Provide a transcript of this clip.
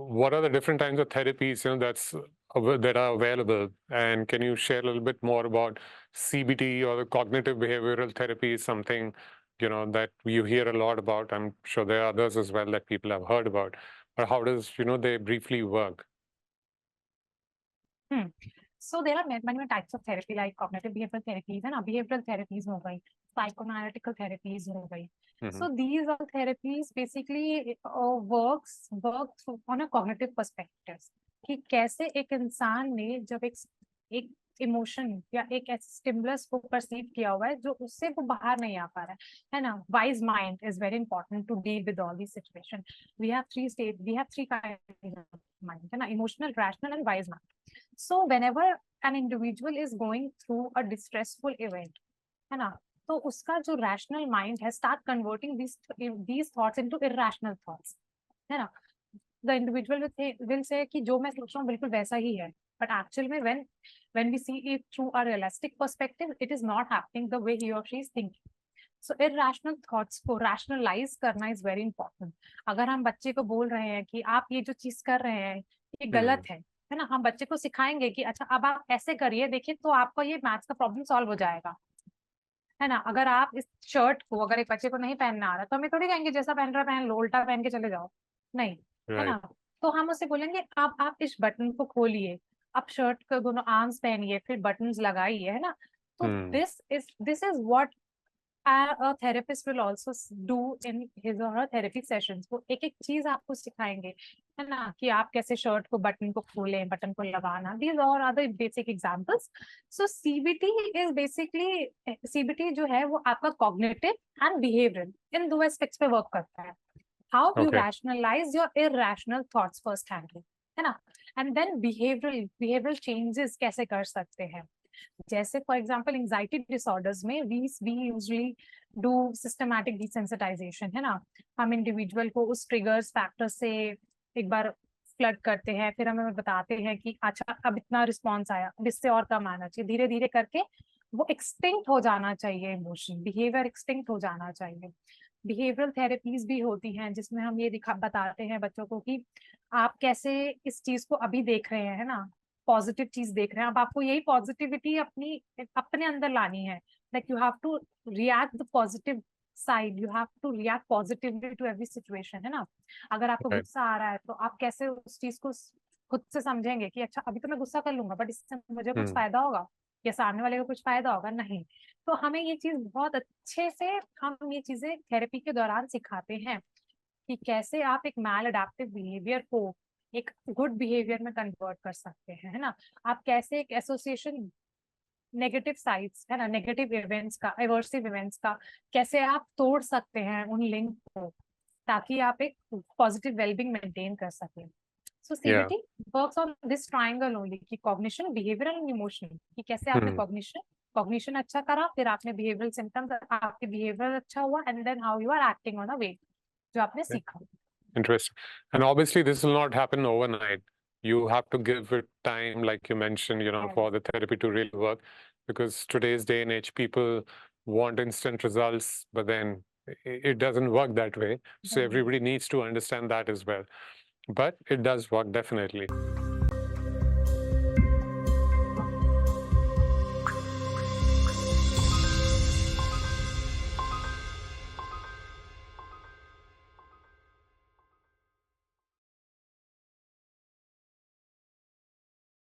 what are the different kinds of therapies, that are available? And can you share a little bit more about CBT, or the cognitive behavioral therapy is something, that you hear a lot about. I'm sure there are others as well that people have heard about. But how does, they briefly work? Hmm. So there are many types of therapy like cognitive behavioral therapies and behavioral therapies हो गई, psychoanalytical therapies हो गई. Hmm. So these are therapies basically works on a cognitive perspective कि कैसे एक इंसान ने जब एक इमोशन या एक ऐसे स्टिमुलस को परसीव किया हुआ है जो उससे वो बाहर नहीं आ पा रहा है ना. Wise mind is very important to deal with all this situation. We have three kind of mind है ना, emotional, rational and wise mind. So whenever an individual is going through a distressful event, है ना, तो उसका जो rational mind है start converting these thoughts into irrational thoughts, है ना. The individual will say कि जो मैं सोच रहा हूँ बिल्कुल वैसा ही है, but actually में when we see it through a realistic perspective, it is not happening the way he or she is thinking. So irrational thoughts को rationalize करना is very important. अगर हम बच्चे को बोल रहे हैं कि आप ये जो चीज कर रहे हैं ये गलत है ना, हम बच्चे को सिखाएंगे कि अच्छा अब आप ऐसे करिए, देखिए तो आपका ये मैथ्स का प्रॉब्लम सॉल्व हो जाएगा, है ना. अगर आप इस शर्ट को, अगर एक बच्चे को नहीं पहनना आ रहा तो हमें थोड़ी कहेंगे जैसा पहन रहा पहन लो, उल्टा पहन के चले जाओ, नहीं, है Right. ना. तो हम उससे बोलेंगे आप इस बटन को खोलिए, आप शर्ट के दोनों आर्म्स पहनिए, फिर बटन्स लगाइए, है ना. तो this is what a therapist will also do in his or her therapy sessions. वो एक एक चीज आपको सिखाएंगे, है ना, कि आप कैसे शर्ट को बटन को खोलें, बटन को लगाना. These are the basic examples. So CBT is basically, CBT जो है वो आपका cognitive and behavioral इन दो एस्पेक्ट्स पे वर्क करता है. How you Okay. rationalize your irrational thoughts first hand, है ना, and then behavioral changes कैसे कर सकते हैं. जैसे फॉर एग्जांपल एंजाइटी डिसऑर्डर्स में we usually do systematic desensitization, है ना. हम इंडिविजुअल को उस ट्रिगर्स फैक्टर से एक बार फ्लड करते हैं, फिर हमें बताते हैं कि अच्छा अब इतना रिस्पॉन्स आया, अब इससे और कम आना चाहिए. धीरे धीरे करके वो एक्सटिंक्ट हो जाना चाहिए, इमोशन बिहेवियर एक्सटिंक्ट हो जाना चाहिए. बिहेवियरल थेरेपीज भी होती हैं जिसमें हम ये बताते हैं बच्चों को कि आप कैसे इस चीज को अभी देख रहे हैं, है ना, पॉजिटिव चीज देख रहे हैं. अब आपको यही पॉजिटिविटी अपने अंदर लानी है. Like you have to react the positive side, you have to react positively to every situation, है ना. अगर आपको Right. गुस्सा आ रहा है तो आप कैसे उस चीज को खुद से समझेंगे कि अच्छा अभी तो मैं गुस्सा कर लूंगा बट इससे मुझे कुछ फायदा होगा या सामने वाले को कुछ फायदा होगा, नहीं. तो हमें ये चीज बहुत अच्छे से हम ये चीजें थेरेपी के दौरान सिखाते हैं कि कैसे आप एक मैल अडेप्टिव बिहेवियर को एक गुड बिहेवियर में कन्वर्ट कर सकते हैं, है ना. आप कैसे एक एसोसिएशन नेगेटिव साइड्स, है ना, नेगेटिव इवेंट्स का, एवर्सिव इवेंट्स का कैसे आप तोड़ सकते हैं उन लिंक को, ताकि आप एक पॉजिटिव वेलबींग मेंटेन कर सकें. सो Yeah. CBT works on this triangle only कि कॉग्निशन, बिहेवियर एंड इमोशन, कि कैसे आपने कॉग्निशन अच्छा करा, फिर आपने बिहेवियरल सिम्टम्स, आपके बिहेवियर अच्छा हुआ, and then how you are acting on a way जो आपने सीखा. Interesting. And obviously, this will not happen overnight. You have to give it time, like you mentioned, for the therapy to really work. Because today's day and age, people want instant results, but then it doesn't work that way. So everybody needs to understand that as well. But it does work, definitely.